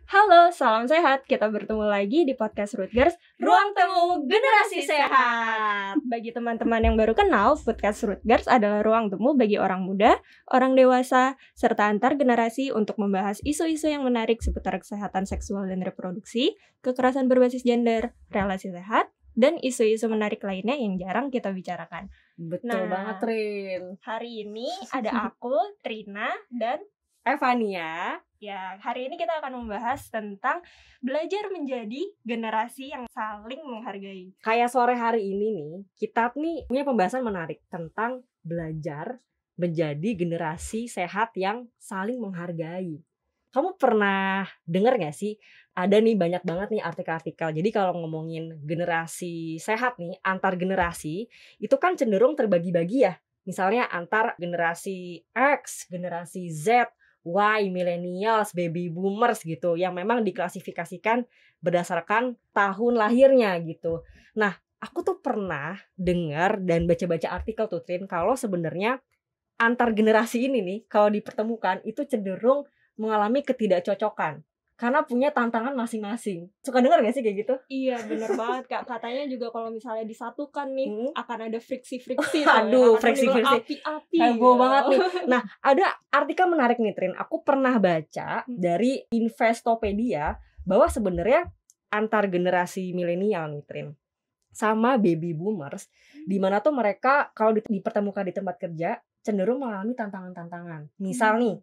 Halo, salam sehat. Kita bertemu lagi di podcast Rootgers, Ruang Temu Generasi Sehat. Bagi teman-teman yang baru kenal, podcast Rootgers adalah ruang temu bagi orang muda, orang dewasa, serta antar generasi untuk membahas isu-isu yang menarik seputar kesehatan seksual dan reproduksi, kekerasan berbasis gender, relasi sehat, dan isu-isu menarik lainnya yang jarang kita bicarakan. Betul banget, Rin. Hari ini ada aku, Trina, dan Evania. Ya, hari ini kita akan membahas tentang belajar menjadi generasi yang saling menghargai. Kayak sore hari ini nih, kita punya pembahasan menarik tentang belajar menjadi generasi sehat yang saling menghargai. Kamu pernah dengar gak sih? Ada nih banyak banget nih artikel-artikel. Jadi kalau ngomongin generasi sehat nih, antar generasi, itu kan cenderung terbagi-bagi ya. Misalnya antar generasi X, generasi Z, Y, millennials, baby boomers gitu, yang memang diklasifikasikan berdasarkan tahun lahirnya gitu. Nah, aku tuh pernah dengar dan baca-baca artikel tuh, Trin, kalau sebenarnya antar generasi ini nih, kalau dipertemukan itu cenderung mengalami ketidakcocokan karena punya tantangan masing-masing. Suka dengar gak sih kayak gitu? Iya, bener banget Kak. Katanya juga kalau misalnya disatukan nih, akan ada friksi-friksi. Aduh, friksi-friksi. Api-api. Heboh banget nih. Nah, ada artikel menarik nih, Trin. Aku pernah baca dari Investopedia bahwa sebenarnya antar generasi milenial nih, Trin, sama baby boomers, di mana tuh mereka kalau dipertemukan di tempat kerja cenderung mengalami tantangan-tantangan. Misal nih,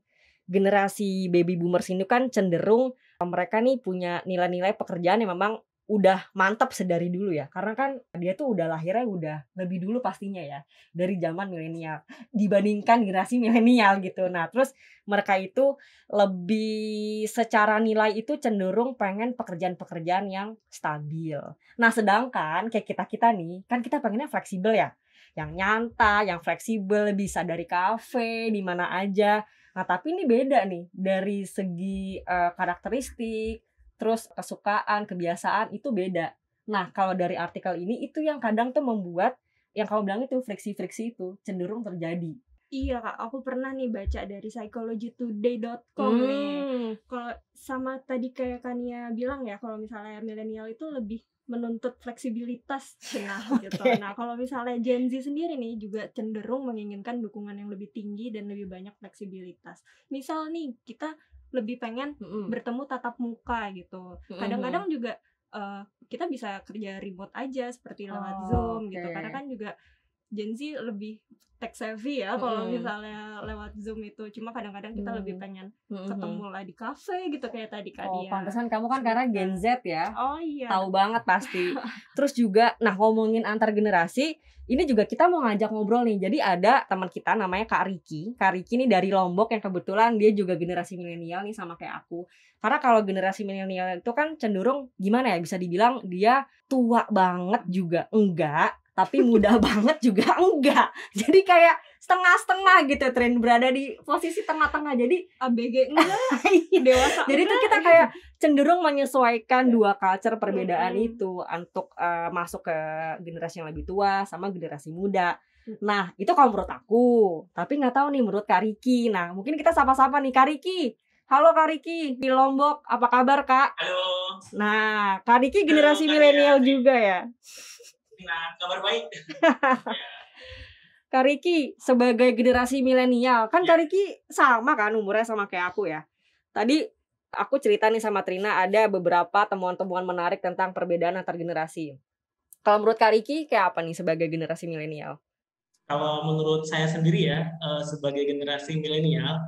generasi baby boomers ini kan cenderung mereka nih punya nilai-nilai pekerjaan yang memang udah mantap sedari dulu ya. Karena kan dia tuh udah lahirnya udah lebih dulu pastinya ya, dari zaman milenial dibandingkan generasi milenial gitu. Nah, terus mereka itu lebih secara nilai itu cenderung pengen pekerjaan-pekerjaan yang stabil. Nah, sedangkan kayak kita nih, kan kita pengennya fleksibel ya. Yang nyantai, yang fleksibel, bisa dari kafe, di mana aja. Nah, tapi ini beda nih dari segi karakteristik, terus kesukaan, kebiasaan itu beda. Nah, kalau dari artikel ini itu yang kadang tuh membuat yang kamu bilang itu friksi-friksi itu cenderung terjadi. Iya Kak, aku pernah nih baca dari psychologytoday.com nih. Kalau sama tadi kayak Kania bilang ya, kalau misalnya milenial itu lebih menuntut fleksibilitas gitu. Nah, kalau misalnya Gen Z sendiri nih juga cenderung menginginkan dukungan yang lebih tinggi dan lebih banyak fleksibilitas. Misal nih kita lebih pengen bertemu tatap muka gitu. Kadang-kadang juga kita bisa kerja remote aja seperti lewat Zoom gitu. Karena kan juga Gen Z lebih tech savvy ya kalau misalnya lewat Zoom itu. Cuma kadang-kadang kita lebih pengen ketemu lah di cafe gitu kayak tadi Kak Dia. Pantesan kamu kan karena Gen Z ya. Oh iya. Tahu banget pasti. Terus juga nah ngomongin antar generasi, ini juga kita mau ngajak ngobrol nih. Jadi ada teman kita namanya Kak Riki. Kak Riki nih dari Lombok yang kebetulan dia juga generasi milenial nih sama kayak aku. Karena kalau generasi milenial itu kan cenderung gimana ya, bisa dibilang dia tua banget juga enggak, tapi muda banget juga enggak. Jadi kayak setengah-setengah gitu, Tren, berada di posisi tengah-tengah. Jadi ABG enggak, dewasa. Jadi tuh kita kayak cenderung menyesuaikan dua culture perbedaan itu untuk masuk ke generasi yang lebih tua sama generasi muda. Nah, itu kalau menurut aku. Tapi nggak tahu nih menurut Kak Riki. Nah, mungkin kita sapa-sapa nih Kak Riki. Halo Kak Riki di Lombok, apa kabar Kak? Halo. Nah, Kak Riki generasi milenial juga ya? Nah, kabar baik. Kak Riki sebagai generasi milenial, kan Kak Riki sama kan umurnya sama kayak aku ya. Tadi aku cerita nih sama Trina ada beberapa temuan-temuan menarik tentang perbedaan antar generasi. Kalau menurut Kak Riki kayak apa nih sebagai generasi milenial? Kalau menurut saya sendiri ya, sebagai generasi milenial,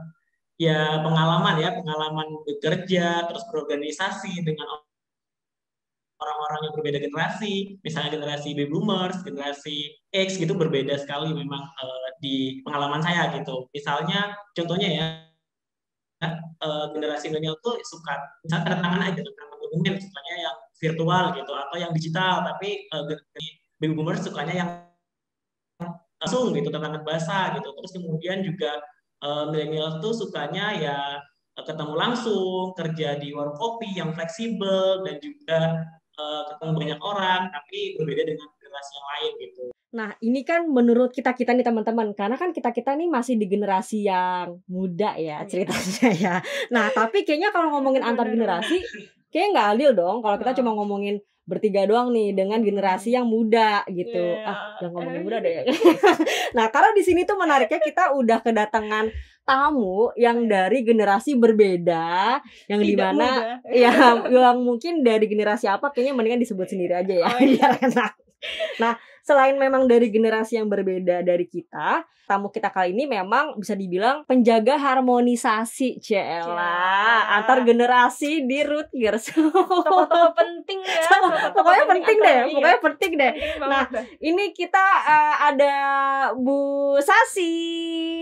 ya pengalaman bekerja, terus berorganisasi dengan orang-orang yang berbeda generasi, misalnya generasi baby boomers, generasi X gitu berbeda sekali memang di pengalaman saya gitu. Misalnya contohnya ya, generasi milenial tuh suka misalnya tanda tangan aja, tanda tangan dokumen sukanya yang virtual gitu atau yang digital, tapi baby boomers sukanya yang langsung gitu, tanda tangan basah gitu. Terus kemudian juga milenial tuh sukanya ya ketemu langsung, kerja di warung kopi yang fleksibel dan juga ketemu banyak orang, tapi berbeda dengan generasi yang lain gitu. Nah, ini kan menurut kita-kita nih teman-teman, karena kan kita-kita nih masih di generasi yang muda ya ceritanya ya. Nah, tapi kayaknya kalau ngomongin antar generasi, kayaknya nggak adil dong kalau kita cuma ngomongin bertiga doang nih dengan generasi yang muda gitu. Jangan ngomongin muda deh. Nah, karena di sini tuh menariknya kita udah kedatangan tamu yang dari generasi berbeda, yang dimana ya yang mungkin dari generasi apa kayaknya mendingan disebut sendiri aja ya. Biar enak. Nah, selain memang dari generasi yang berbeda dari kita, tamu kita kali ini memang bisa dibilang penjaga harmonisasi antar generasi di Rutgers. Tokoh-tokoh penting ya. Pokoknya penting deh. Nah, ini kita ada Bu Sasi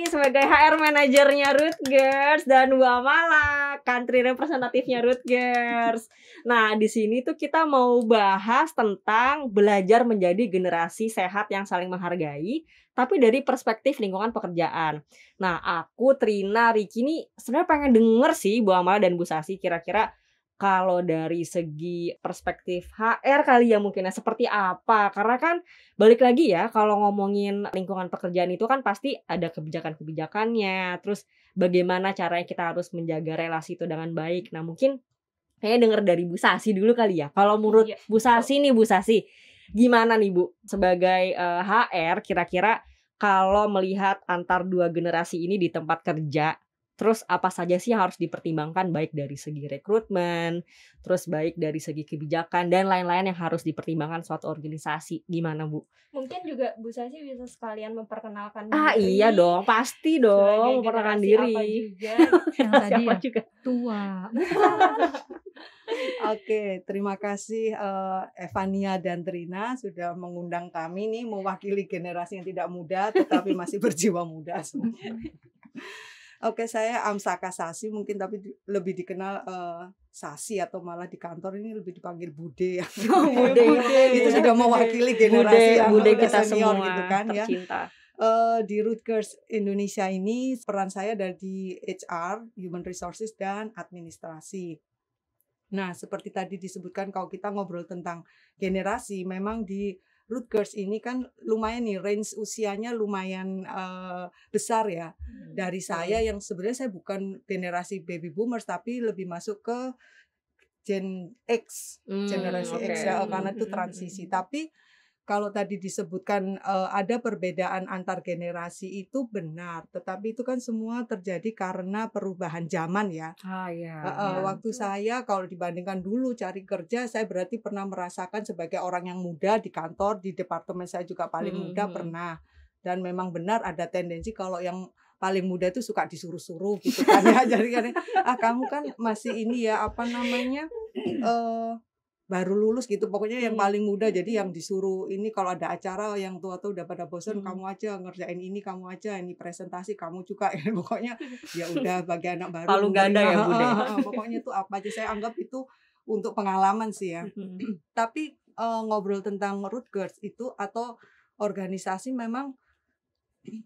sebagai HR manajernya Rutgers dan Bu Amala country representatifnya Rutgers. Nah, di sini tuh kita mau bahas tentang belajar menjadi generasi sehat yang saling menghargai, tapi dari perspektif lingkungan pekerjaan. Nah, aku, Trina, Riki ini sebenarnya pengen denger sih Bu Amala dan Bu Sasi kira-kira kalau dari segi perspektif HR kali ya mungkin seperti apa. Karena kan balik lagi ya kalau ngomongin lingkungan pekerjaan itu kan pasti ada kebijakan-kebijakannya. Terus bagaimana caranya kita harus menjaga relasi itu dengan baik. Nah, mungkin kayaknya denger dari Bu Sasi dulu kali ya. Kalau menurut Bu Sasi nih, Bu Sasi, gimana nih Bu sebagai HR kira-kira kalau melihat antar dua generasi ini di tempat kerja, terus apa saja sih yang harus dipertimbangkan baik dari segi rekrutmen, terus baik dari segi kebijakan dan lain-lain yang harus dipertimbangkan suatu organisasi. Gimana Bu? Mungkin juga Bu Sasi bisa sekalian memperkenalkan diri. Iya dong, pasti dong memperkenalkan diri. Apa juga. Yang tadi ya juga tua. Oke, terima kasih Evania dan Trina sudah mengundang kami nih mewakili generasi yang tidak muda tetapi masih berjiwa muda semuanya. Oke, saya Amsaka Sasi mungkin tapi lebih dikenal Sasi atau malah di kantor ini lebih dipanggil Bude ya. Bude. Itu sudah mewakili generasi yang Bude udah kita senior semua gitu kan ya. tercinta. Di Rutgers Indonesia ini peran saya dari HR, Human Resources dan administrasi. Nah, seperti tadi disebutkan kalau kita ngobrol tentang generasi, memang di Rutgers ini kan lumayan nih range usianya lumayan besar ya. Dari saya yang sebenarnya saya bukan generasi baby boomers tapi lebih masuk ke Gen X, generasi X ya karena itu transisi. Tapi kalau tadi disebutkan ada perbedaan antar generasi itu benar, tetapi itu kan semua terjadi karena perubahan zaman ya. Waktu saya kalau dibandingkan dulu cari kerja, saya berarti pernah merasakan sebagai orang yang muda di kantor, di departemen saya juga paling muda pernah. Dan memang benar ada tendensi kalau yang paling muda itu suka disuruh-suruh gitu kan ya. Jadi kan kamu kan masih ini ya apa namanya baru lulus gitu pokoknya yang paling muda jadi yang disuruh ini kalau ada acara yang tua-tua udah pada bosan kamu aja ngerjain ini kamu aja ini presentasi kamu juga ya pokoknya ya udah bagi anak baru palu ganda ya Bude. Pokoknya itu apa aja saya anggap itu untuk pengalaman sih ya. Tapi ngobrol tentang Rutgers itu atau organisasi memang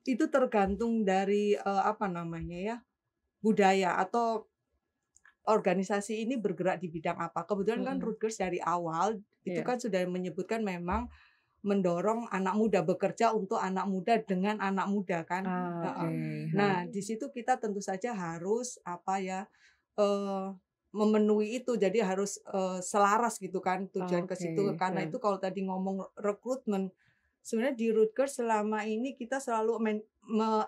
itu tergantung dari apa namanya ya budaya atau organisasi ini bergerak di bidang apa. Kebetulan kan Rutgers dari awal itu kan sudah menyebutkan memang mendorong anak muda bekerja untuk anak muda dengan anak muda kan. Nah, di situ kita tentu saja harus apa ya memenuhi itu. Jadi harus selaras gitu kan tujuan ke situ karena itu kalau tadi ngomong rekrutmen sebenarnya di Rutgers selama ini kita selalu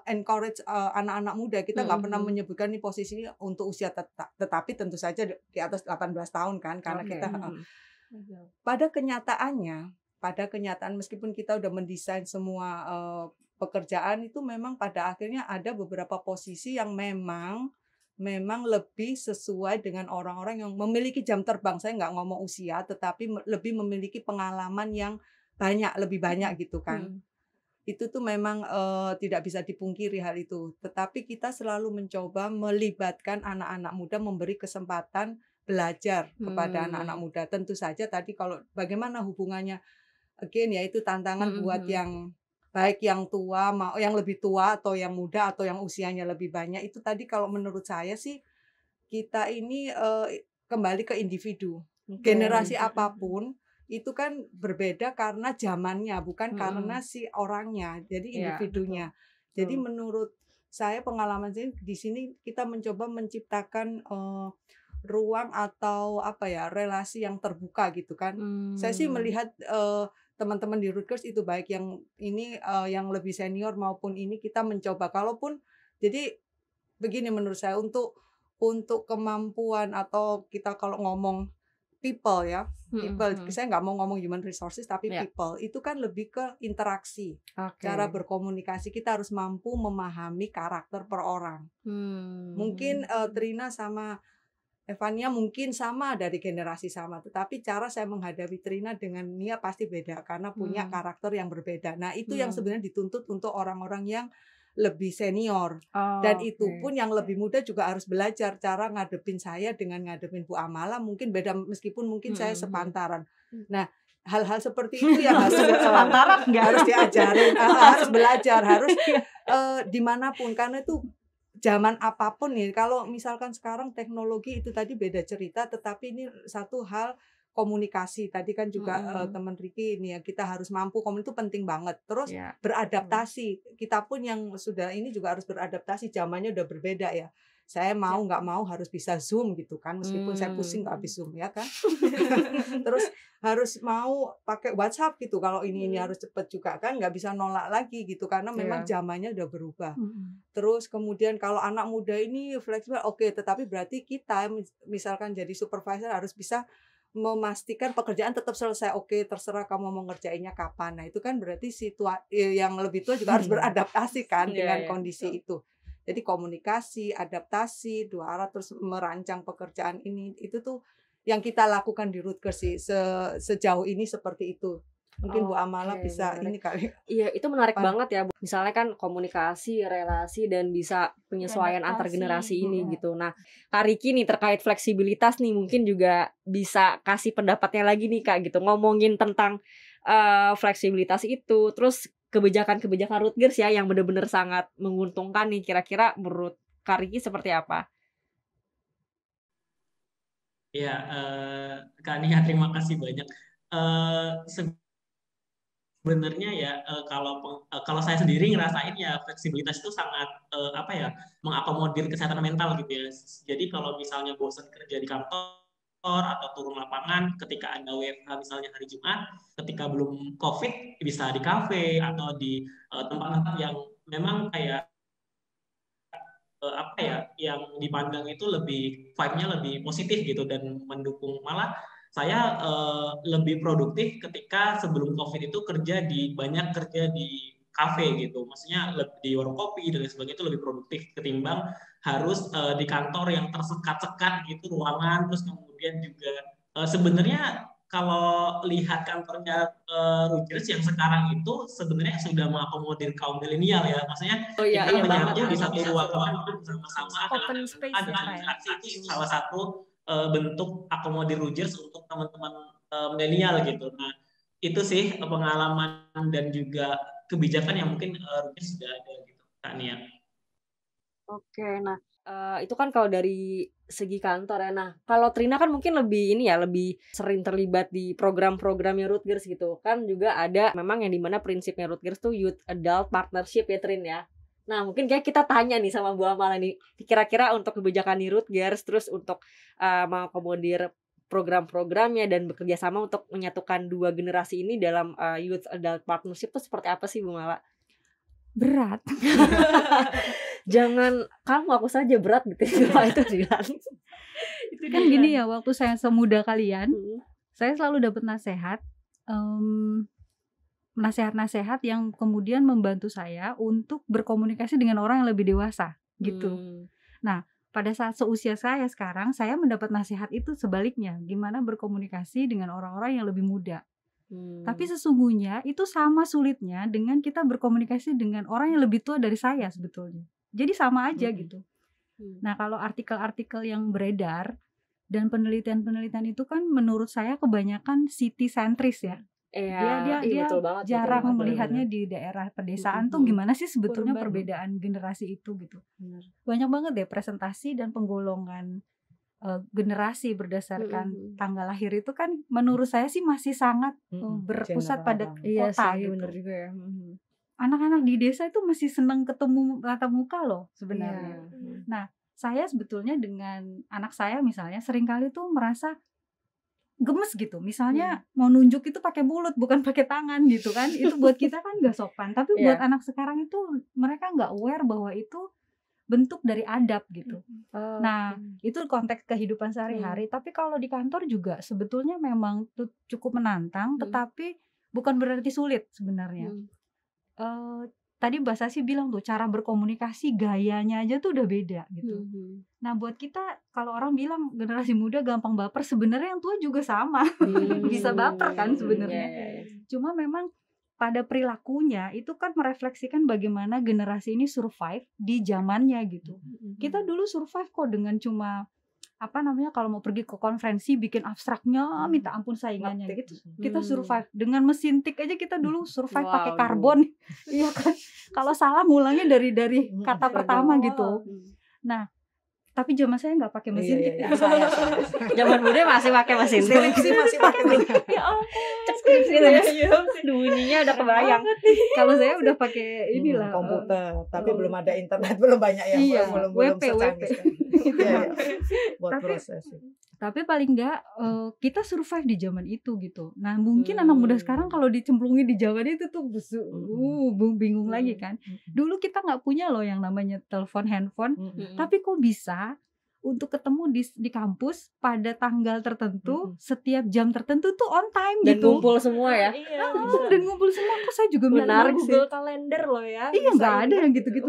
encourage anak-anak muda. Kita nggak pernah menyebutkan nih posisi untuk usia tetapi tentu saja di atas 18 tahun kan karena kita pada kenyataan meskipun kita udah mendesain semua pekerjaan itu memang pada akhirnya ada beberapa posisi yang memang lebih sesuai dengan orang-orang yang memiliki jam terbang. Saya nggak ngomong usia tetapi lebih memiliki pengalaman yang lebih banyak gitu kan. Itu tuh memang tidak bisa dipungkiri hal itu. Tetapi kita selalu mencoba melibatkan anak-anak muda, memberi kesempatan belajar kepada anak-anak muda. Tentu saja tadi kalau bagaimana hubungannya, again ya itu tantangan buat yang baik yang tua, yang lebih tua atau yang muda atau yang usianya lebih banyak. Itu tadi kalau menurut saya sih kita ini kembali ke individu. Generasi apapun itu kan berbeda karena zamannya, bukan karena si orangnya, jadi individunya. Jadi menurut saya pengalaman di sini kita mencoba menciptakan ruang atau relasi yang terbuka gitu kan. Saya sih melihat teman-teman di Rutgers itu baik yang ini yang lebih senior maupun ini kita mencoba. Kalaupun jadi begini menurut saya untuk kemampuan atau kita kalau ngomong people ya, saya nggak mau ngomong human resources tapi people itu kan lebih ke interaksi, cara berkomunikasi. Kita harus mampu memahami karakter per orang. Mungkin Trina sama Evania mungkin sama dari generasi sama, tetapi cara saya menghadapi Trina dengan Nia pasti beda karena punya karakter yang berbeda. Nah itu yang sebenarnya dituntut untuk orang-orang yang lebih senior, dan itu pun yang lebih muda juga harus belajar cara ngadepin saya dengan ngadepin Bu Amala mungkin beda, meskipun mungkin saya sepantaran. Nah hal-hal seperti itu yang sepantaran nggak harus diajarin, harus belajar, harus dimanapun, karena itu zaman apapun nih. Kalau misalkan sekarang teknologi itu tadi beda cerita, tetapi ini satu hal komunikasi tadi kan juga teman Ricky ini ya, kita harus mampu itu penting banget. Terus beradaptasi, kita pun yang sudah ini juga harus beradaptasi, zamannya udah berbeda ya. Saya mau nggak mau harus bisa Zoom gitu kan, meskipun saya pusing nggak habis Zoom ya kan. Terus harus mau pakai WhatsApp gitu, kalau ini harus cepet juga kan, nggak bisa nolak lagi gitu karena memang zamannya udah berubah. Terus kemudian kalau anak muda ini fleksibel, tetapi berarti kita misalkan jadi supervisor harus bisa memastikan pekerjaan tetap selesai. Terserah kamu mau ngerjainnya kapan. Nah itu kan berarti yang lebih tua juga harus beradaptasi kan dengan kondisi itu. Jadi komunikasi, adaptasi, dua arah, terus merancang pekerjaan ini, itu tuh yang kita lakukan di Rutgers sih sejauh ini seperti itu. Mungkin Bu Amala bisa menarik. Ini kali. Iya, itu menarik banget ya. Misalnya kan komunikasi, relasi, dan bisa penyesuaian antar generasi ini gitu. Nah, Kak Ricky nih terkait fleksibilitas nih mungkin juga bisa kasih pendapatnya lagi nih Kak gitu. Ngomongin tentang fleksibilitas itu, terus kebijakan-kebijakan Rutgers ya yang benar-benar sangat menguntungkan nih. Kira-kira menurut Kak Ricky seperti apa? Ya, Kak Nia, terima kasih banyak. Sebenarnya ya kalau saya sendiri ngerasain ya fleksibilitas itu sangat mengakomodir kesehatan mental gitu ya. Jadi kalau misalnya bosan kerja di kantor atau turun lapangan ketika Anda WFH misalnya hari Jumat, ketika belum COVID bisa di kafe atau di tempat-tempat yang memang kayak yang dipandang itu lebih vibe-nya lebih positif gitu dan mendukung. Malah saya lebih produktif ketika sebelum COVID itu banyak kerja di kafe gitu. Maksudnya di warung kopi dan sebagainya itu lebih produktif ketimbang harus di kantor yang tersekat-sekat gitu ruangan. Terus kemudian juga sebenarnya kalau lihat kantornya Rutgers yang sekarang itu sebenarnya sudah mengakomodir kaum milenial ya. Maksudnya kita menyatu di satu ruangan bersama-sama open space ada interaksi, itu salah satu bentuk akomodir Rutgers untuk teman-teman milenial gitu. Nah, itu sih pengalaman dan juga kebijakan yang mungkin Rutgers sudah ada gitu, Kak Nia. Oke, nah itu kan kalau dari segi kantor ya. Nah, kalau Trina kan mungkin lebih lebih sering terlibat di program-programnya Rutgers gitu. Kan juga ada memang yang dimana prinsipnya Rutgers tuh Youth Adult Partnership ya Trin ya. Nah, mungkin kayak kita tanya nih sama Bu Amala nih, kira-kira untuk kebijakan di Rutgers, terus untuk mengakomodir program-programnya dan bekerja sama untuk menyatukan dua generasi ini dalam Youth Adult Partnership tuh seperti apa sih Bu Amala? Berat. Jangan kamu, aku saja berat gitu. Itu bilang. Itu kan gini ya, waktu saya semuda kalian, saya selalu dapat nasihat, nasihat-nasihat yang kemudian membantu saya untuk berkomunikasi dengan orang yang lebih dewasa gitu. Nah, pada saat seusia saya sekarang, saya mendapat nasihat itu sebaliknya, gimana berkomunikasi dengan orang-orang yang lebih muda. Tapi sesungguhnya itu sama sulitnya dengan kita berkomunikasi dengan orang yang lebih tua dari saya sebetulnya. Jadi sama aja gitu. Nah, kalau artikel-artikel yang beredar dan penelitian-penelitian itu kan menurut saya kebanyakan city sentris ya. Dia jarang melihatnya di daerah pedesaan tuh gimana sih sebetulnya perbedaan generasi itu gitu. Banyak banget deh presentasi dan penggolongan generasi berdasarkan tanggal lahir itu kan menurut saya sih masih sangat berpusat pada Iya kota sih, gitu. bener juga ya. Anak-anak di desa itu masih senang ketemu tatap muka loh sebenarnya. Nah, saya sebetulnya dengan anak saya misalnya seringkali tuh merasa gemes gitu. Misalnya mau nunjuk itu pakai mulut bukan pakai tangan gitu kan. Itu buat kita kan gak sopan. Tapi buat anak sekarang itu mereka gak aware bahwa itu bentuk dari adab gitu. Nah, itu konteks kehidupan sehari-hari. Tapi kalau di kantor juga sebetulnya memang cukup menantang, tetapi bukan berarti sulit sebenarnya. Tadi Mbak Sasi bilang tuh cara berkomunikasi gayanya aja tuh udah beda gitu. Nah buat kita kalau orang bilang generasi muda gampang baper, sebenarnya yang tua juga sama bisa baper kan sebenarnya. Cuma memang pada perilakunya itu kan merefleksikan bagaimana generasi ini survive di zamannya gitu. Kita dulu survive kok dengan cuma kalau mau pergi ke konferensi bikin abstraknya minta ampun saingannya gitu. Kita survive dengan mesin tik aja, kita dulu survive pakai karbon. Iya kan? Kalau salah ngulangnya dari kata pertama gitu. Nah, tapi zaman saya nggak pakai mesin tik. Saya. Zaman muda masih pakai mesin tik. Masih pakai Ya ampun. Cekrek gitu ya. Bunyinya udah kebayang. Kalau saya udah pakai inilah komputer, tapi belum ada internet, belum banyak yang belum secanggih. Buat proses. Tapi paling enggak kita survive di zaman itu gitu. Nah mungkin anak muda sekarang kalau dicemplungin di zaman itu tuh bingung lagi kan. Dulu kita nggak punya loh yang namanya telepon handphone, tapi kok bisa untuk ketemu di kampus pada tanggal tertentu, setiap jam tertentu tuh on time dan gitu. Dan ngumpul semua ya. Iya, dan ngumpul semua. Kok saya juga menarik Google Kalender loh ya. Iya nggak ada yang gitu-gitu.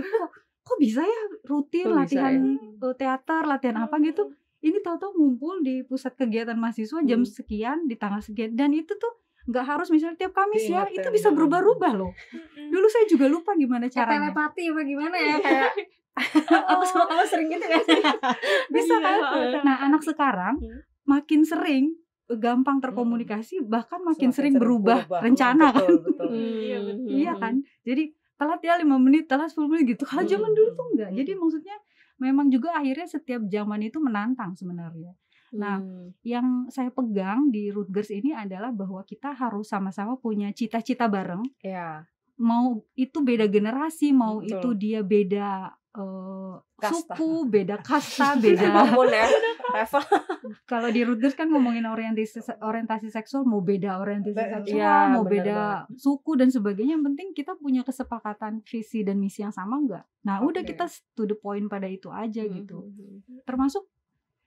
Kok bisa ya rutin latihan teater, latihan apa gitu. Ini tahu-tahu ngumpul di pusat kegiatan mahasiswa jam sekian di tanggal sekian, dan itu tuh nggak harus misalnya tiap Kamis ya, itu bisa berubah-ubah loh. Dulu saya juga lupa gimana caranya. Telepati apa gimana ya kayak aku sama kamu sering gitu kan. Bisa kan? Nah anak sekarang makin sering gampang terkomunikasi, bahkan makin sering berubah rencana kan. Betul. Iya kan. Jadi telat ya 5 menit, telat 10 menit gitu. Kalau zaman dulu tuh enggak. Jadi maksudnya memang juga akhirnya setiap zaman itu menantang sebenarnya. Nah, yang saya pegang di Rutgers ini adalah bahwa kita harus sama-sama punya cita-cita bareng. Iya. Mau itu beda generasi, mau itu dia beda suku, beda kasta, beda apapun ya. Kalau di Rutgers kan ngomongin orientasi seksual, mau beda orientasi seksual, mau beda suku dan sebagainya. Yang penting kita punya kesepakatan visi dan misi yang sama enggak. Nah, udah kita to the point pada itu aja gitu. Termasuk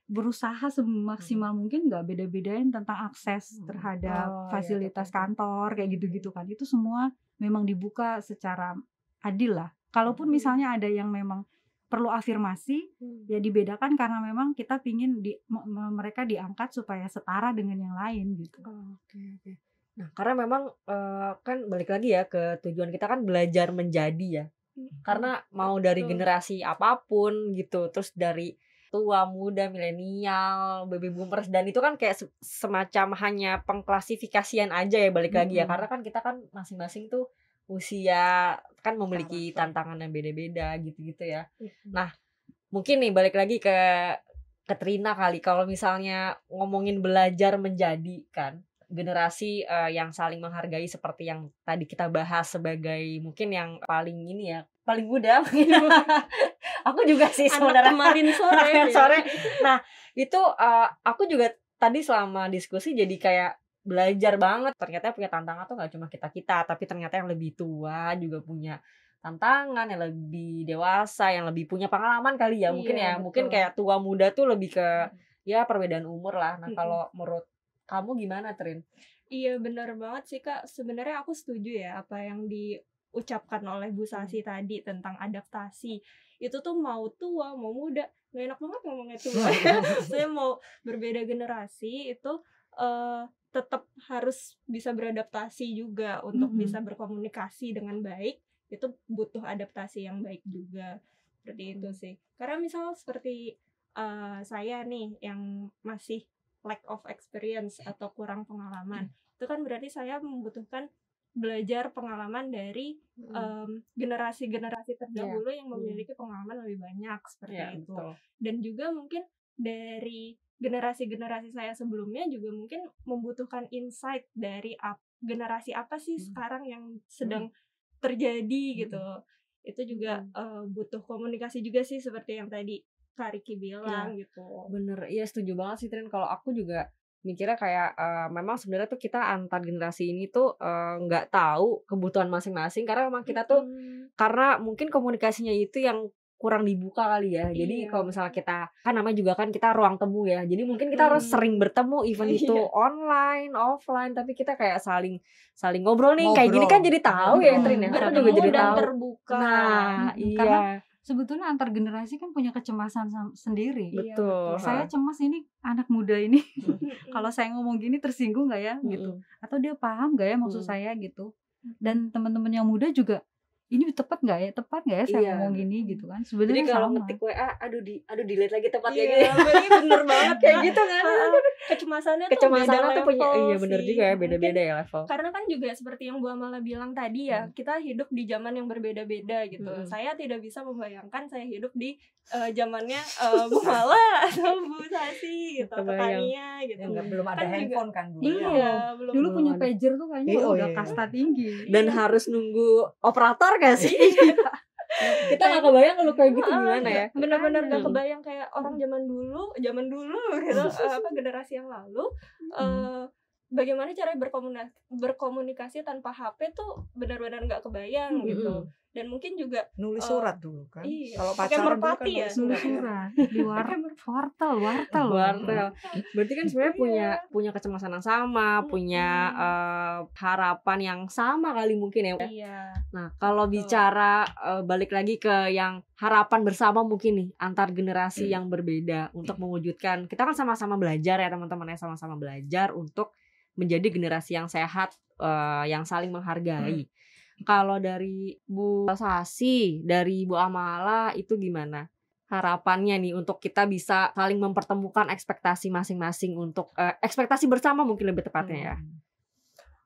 berusaha semaksimal mungkin nggak beda-bedain tentang akses terhadap fasilitas kantor kayak gitu-gitu kan. Itu semua memang dibuka secara adil lah. Kalaupun misalnya ada yang memang perlu afirmasi, ya dibedakan karena memang kita pingin mereka diangkat supaya setara dengan yang lain gitu. Oke. Nah, karena memang kan balik lagi ya ke tujuan kita kan belajar menjadi ya. Karena mau dari generasi apapun gitu, terus dari tua, muda, milenial, baby boomers, dan itu kan kayak semacam hanya pengklasifikasian aja ya, balik lagi ya. Karena kan kita kan masing-masing tuh usia kan memiliki tantangan yang beda-beda gitu-gitu ya. Nah, mungkin nih balik lagi ke Trina kali, kalau misalnya ngomongin belajar menjadi kan generasi yang saling menghargai seperti yang tadi kita bahas sebagai mungkin yang paling ini ya, paling muda. Aku juga sih sebenarnya kemarin sore. Nah, itu aku juga tadi selama diskusi jadi kayak belajar banget, ternyata punya tantangan tuh gak cuma kita, tapi ternyata yang lebih tua juga punya tantangan, yang lebih dewasa, yang lebih punya pengalaman kali ya. Mungkin ya, mungkin kayak tua muda tuh lebih ke ya perbedaan umur lah. Nah, kalau menurut kamu gimana, Trin? Iya, benar banget sih Kak. Sebenarnya aku setuju ya apa yang diucapkan oleh Bu Sasi tadi tentang adaptasi. Itu tuh mau tua, mau muda, gak enak banget ngomongnya tua. Saya mau berbeda generasi itu tetap harus bisa beradaptasi juga untuk bisa berkomunikasi dengan baik. Itu butuh adaptasi yang baik juga, seperti itu sih. Karena misal seperti saya nih yang masih lack of experience atau kurang pengalaman, itu kan berarti saya membutuhkan belajar pengalaman dari generasi-generasi terdahulu yang memiliki pengalaman lebih banyak seperti itu. Betul. Dan juga mungkin dari generasi-generasi saya sebelumnya juga mungkin membutuhkan insight dari generasi apa sih sekarang yang sedang terjadi gitu. Itu juga butuh komunikasi juga sih seperti yang tadi Kak Riki bilang gitu. Bener, iya setuju banget sih Trin. Kalau aku juga mikirnya kayak memang sebenarnya tuh kita antar generasi ini tuh nggak tahu kebutuhan masing-masing karena memang kita tuh karena mungkin komunikasinya itu yang kurang dibuka kali ya. Jadi kalau misalnya kita kan namanya juga kan kita ruang temu ya. Jadi mungkin kita harus sering bertemu even itu online, offline, tapi kita kayak saling ngobrol nih kayak gini kan jadi tahu ya Trin ya. Aku juga jadi tahu. Terbuka. Nah, Karena sebetulnya antar generasi kan punya kecemasan sendiri. Betul. Saya cemas ini anak muda ini kalau saya ngomong gini tersinggung nggak ya gitu, atau dia paham nggak ya maksud saya gitu. Dan teman-teman yang muda juga ini tepat nggak ya saya ngomong gini gitu kan. Sebenarnya jadi kalau sama. ngetik WA aduh delete lagi tempatnya Iya, bener banget kayak gitu kan. Kecemasannya Kecemasannya tuh tuh punya bener juga ya, beda-beda ya level. Karena kan juga seperti yang Bu Amala bilang tadi ya, kita hidup di zaman yang berbeda-beda gitu. Saya tidak bisa membayangkan saya hidup di zamannya Bu Amala atau Bu Sasi gitu, atau Tania gitu. Belum ada handphone kan dulu. Iya, belum. Dulu punya pager tuh kayaknya udah kasta tinggi. Dan harus nunggu operator gak sih? Kita gak kebayang kalau kayak gitu gimana ya. Benar-benar gak kebayang kayak orang zaman dulu gitu, generasi yang lalu bagaimana cara berkomunikasi tanpa HP tuh benar-benar gak kebayang gitu. Dan mungkin juga nulis surat dulu kan. Iya, kalau pacaran dulu kan nulis surat di wartel. Berarti kan sebenarnya punya kecemasan yang sama, punya harapan yang sama kali mungkin ya. Iya. Nah, kalau bicara balik lagi ke yang harapan bersama mungkin nih antar generasi yang berbeda untuk mewujudkan, kita kan sama-sama belajar ya teman-teman ya, sama-sama belajar untuk menjadi generasi yang sehat, yang saling menghargai. Kalau dari Bu Sasi, dari Bu Amala itu gimana harapannya nih untuk kita bisa saling mempertemukan ekspektasi masing-masing untuk ekspektasi bersama mungkin lebih tepatnya ya.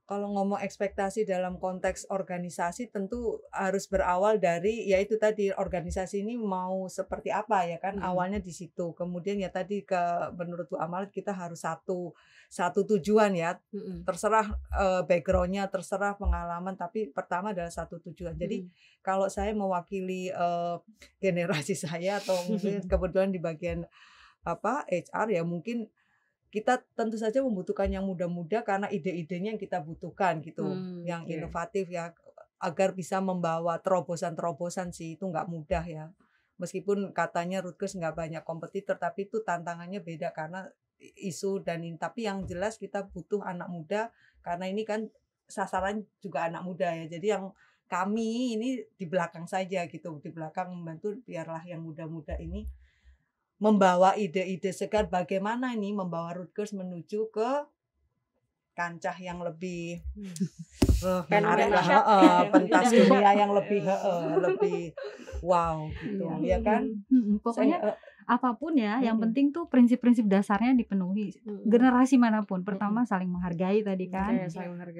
Kalau ngomong ekspektasi dalam konteks organisasi tentu harus berawal dari ya itu tadi organisasi ini mau seperti apa ya kan, awalnya di situ. Kemudian ya tadi menurut Bu Amal kita harus satu tujuan ya. Terserah backgroundnya, terserah pengalaman, tapi pertama adalah satu tujuan. Jadi kalau saya mewakili generasi saya atau mungkin kebetulan di bagian HR ya mungkin kita tentu saja membutuhkan yang muda-muda karena ide-idenya yang kita butuhkan gitu, yang inovatif ya, agar bisa membawa terobosan-terobosan sih. Itu nggak mudah ya, meskipun katanya Rutgers nggak banyak kompetitor, tapi itu tantangannya beda karena isu tapi yang jelas kita butuh anak muda karena ini kan sasaran juga anak muda ya. Jadi yang kami ini di belakang saja gitu, di belakang membantu biarlah yang muda-muda ini membawa ide-ide segar bagaimana ini membawa Rutgers menuju ke kancah yang lebih menarik lah, pentas dunia yang lebih wow gitu ya kan. Pokoknya apapun ya, yang penting tuh prinsip-prinsip dasarnya dipenuhi. Generasi manapun, pertama saling menghargai tadi kan,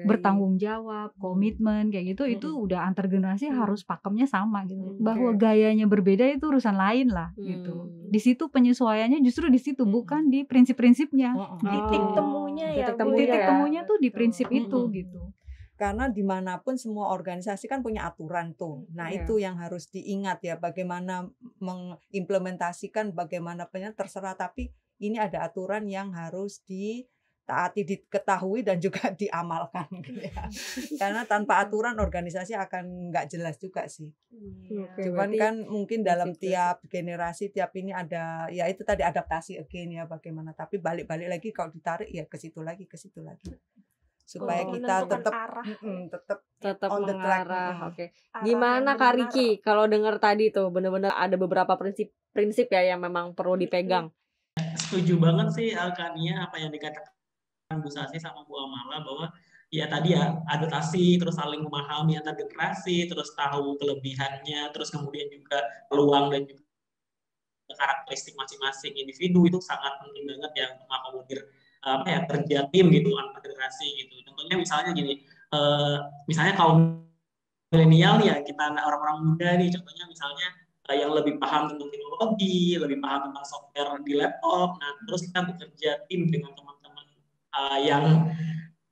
bertanggung jawab, komitmen kayak gitu, itu udah antar generasi harus pakemnya sama gitu. Bahwa gayanya berbeda itu urusan lain lah gitu. Di situ penyesuaiannya justru di situ, bukan di prinsip-prinsipnya. Titik temunya ya. Titik temunya tuh di prinsip itu gitu. Karena dimanapun semua organisasi kan punya aturan tuh. Nah itu yang harus diingat ya, bagaimana mengimplementasikan, bagaimana terserah, tapi ini ada aturan yang harus ditaati, diketahui dan juga diamalkan gitu ya. Karena tanpa aturan organisasi akan nggak jelas juga sih. Cuman kan mungkin dalam tiap generasi, tiap ini ada ya itu tadi adaptasi again ya bagaimana. Tapi balik-balik lagi kalau ditarik ya ke situ lagi. Supaya kita tetap on the track. Oke. Gimana Kak Riki kalau dengar tadi tuh benar-benar ada beberapa prinsip ya yang memang perlu dipegang. Setuju banget sih Alkania apa yang dikatakan Bu Sasi sama Bu Amala bahwa ya tadi ya adaptasi, terus saling memahami antar generasi, terus tahu kelebihannya, terus kemudian juga peluang dan juga karakteristik masing-masing individu itu sangat penting banget ya untuk mengakomodir kerja tim gitu antar generasi gitu. Contohnya misalnya gini, misalnya kaum milenial ya, kita orang-orang muda nih, contohnya misalnya yang lebih paham tentang teknologi, lebih paham tentang software di laptop. Nah, terus kita bekerja tim dengan teman-teman yang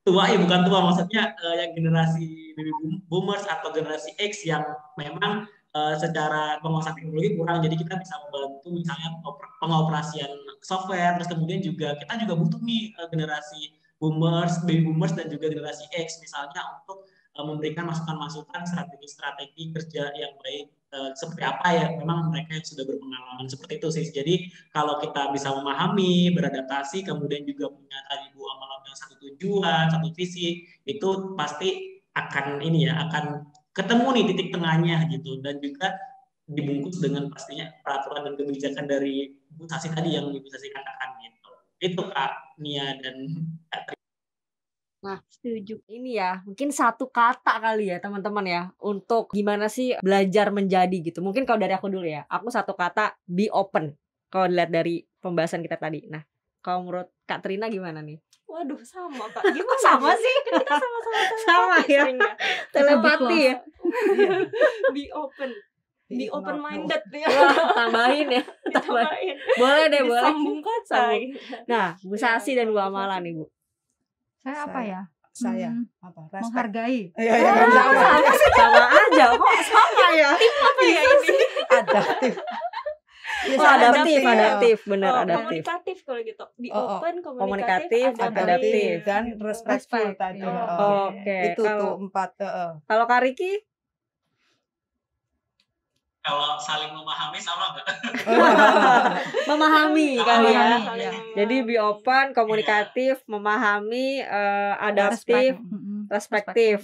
tua, bukan tua, maksudnya yang generasi baby boomers atau generasi X yang memang secara penguasaan teknologi kurang. Jadi kita bisa membantu misalnya pengoperasian software. Terus kemudian juga kita juga butuh nih generasi boomers, baby boomers dan juga generasi X misalnya untuk memberikan masukan-masukan strategi-strategi kerja yang baik, seperti apa ya memang mereka yang sudah berpengalaman, seperti itu sih. Jadi kalau kita bisa memahami, beradaptasi, kemudian juga punya tadi Bu Amal yang satu tujuan, satu visi, itu pasti akan akan ketemu nih titik tengahnya gitu, dan juga dibungkus dengan pastinya peraturan dan kebijakan dari Bu Sasi tadi yang Ibu Sasi katakan gitu. Itu Kak Nia dan Kak. Nah, setuju. Ini ya, mungkin satu kata kali ya teman-teman ya, untuk gimana sih belajar menjadi gitu. Mungkin kalau dari aku dulu ya, aku satu kata, be open. Kalau dilihat dari pembahasan kita tadi. Nah, kalau menurut Kak Trina gimana nih? Waduh, sama Kak. Gimana sama sih? Kan kita sama-sama sama ya. Telepati ya. Be open. Be open minded ya. Tambahin ya. Tambahin. Boleh deh, boleh. Sambung kata. Nah, Bu Sasi dan Bu Amala nih, Bu. Saya apa ya? Saya apa? Respect. Menghargai. Ya, sama. Sama aja kok, sama ya. Tim apa ya ini? Adaptif. Oh, adaptif, benar adaptif. Komunikatif kalau gitu. Be Oh, open, komunikatif, adaptif dan respectful Respect, tadi. ya. Oke. Itu tuh 4. Kalau Kak Riki? Kalau saling memahami sama nggak? Memahami kali ya. Iya. Jadi be open, komunikatif, memahami, adaptif, respektif.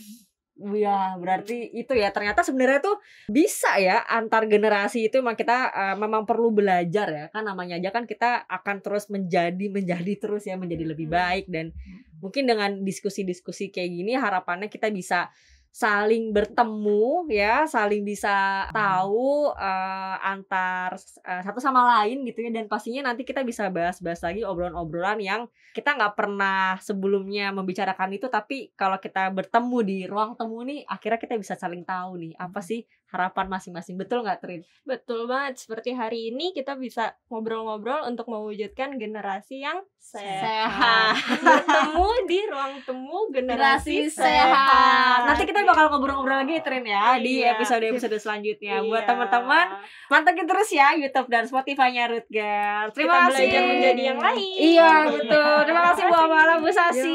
Ya, berarti itu ya. Ternyata sebenarnya tuh bisa ya antar generasi itu memang kita memang perlu belajar ya. Kan namanya aja kan kita akan terus menjadi terus ya, menjadi lebih baik. Dan mungkin dengan diskusi-diskusi kayak gini harapannya kita bisa saling bertemu ya, saling bisa tahu antar satu sama lain gitu ya, dan pastinya nanti kita bisa bahas-bahas lagi obrolan-obrolan yang kita nggak pernah sebelumnya membicarakan itu, tapi kalau kita bertemu di ruang temu nih akhirnya kita bisa saling tahu nih apa sih harapan masing-masing. Betul nggak, Trin? Betul banget. Seperti hari ini kita bisa ngobrol-ngobrol untuk mewujudkan generasi yang sehat. Bertemu di ruang temu generasi sehat. Nanti kita bakal ngobrol-ngobrol lagi, Trin ya, di episode-episode selanjutnya. Buat teman-teman, mantengin terus ya YouTube dan Spotify-nya Rutger. Terima kasih. Kita belajar menjadi yang lain. Iya, betul. Terima kasih Bu Amala, Bu Sasi.